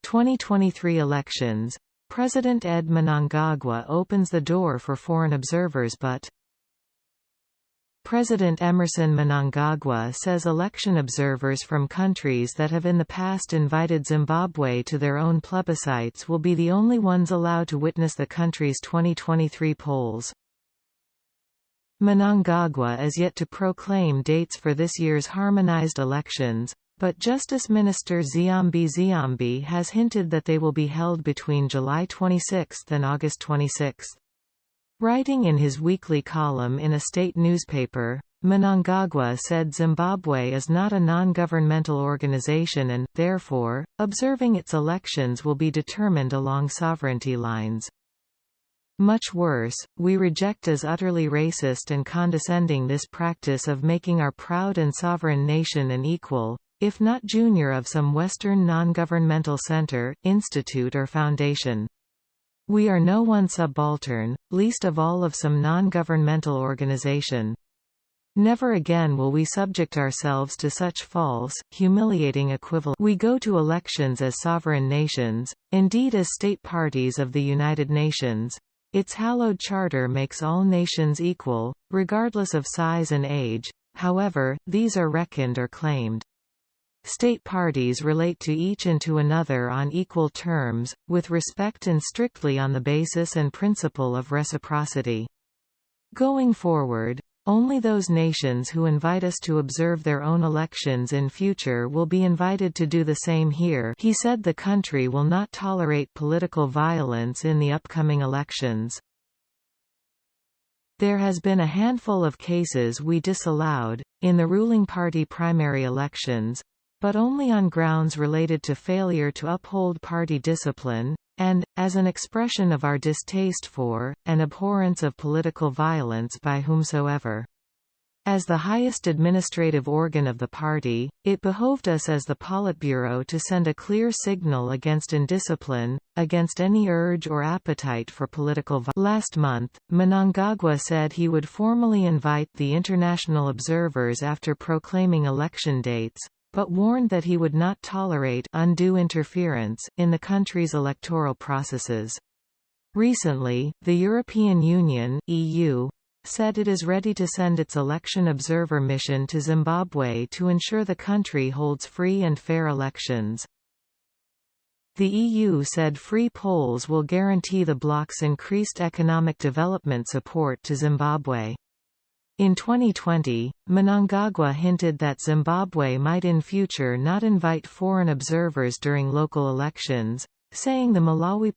2023 elections. President ED Mnangagwa opens the door for foreign observers but President Emmerson Mnangagwa says election observers from countries that have in the past invited Zimbabwe to their own plebiscites will be the only ones allowed to witness the country's 2023 polls. Mnangagwa is yet to proclaim dates for this year's harmonized elections, but Justice Minister Zimbabwe has hinted that they will be held between July 26 and August 26. Writing in his weekly column in a state newspaper, Mnangagwa said Zimbabwe is not a non-governmental organization and, therefore, observing its elections will be determined along sovereignty lines. Much worse, we reject as utterly racist and condescending this practice of making our proud and sovereign nation an equal, if not junior, of some Western non-governmental center, institute or foundation. We are no one subaltern, least of all of some non-governmental organization. Never again will we subject ourselves to such false, humiliating equivalence. We go to elections as sovereign nations, indeed as state parties of the United Nations. Its hallowed charter makes all nations equal, regardless of size and age, however, these are reckoned or claimed. State parties relate to each and to another on equal terms, with respect and strictly on the basis and principle of reciprocity. Going forward, only those nations who invite us to observe their own elections in future will be invited to do the same here. He said the country will not tolerate political violence in the upcoming elections. There has been a handful of cases we disallowed, in the ruling party primary elections, but only on grounds related to failure to uphold party discipline, and, as an expression of our distaste for, and abhorrence of political violence by whomsoever. As the highest administrative organ of the party, it behoved us as the Politburo to send a clear signal against indiscipline, against any urge or appetite for political violence. Last month, Mnangagwa said he would formally invite the international observers after proclaiming election dates, but warned that he would not tolerate undue interference in the country's electoral processes. Recently, the European Union (EU) said it is ready to send its election observer mission to Zimbabwe to ensure the country holds free and fair elections. The EU said free polls will guarantee the bloc's increased economic development support to Zimbabwe. In 2020, Mnangagwa hinted that Zimbabwe might in future not invite foreign observers during local elections, saying the Malawi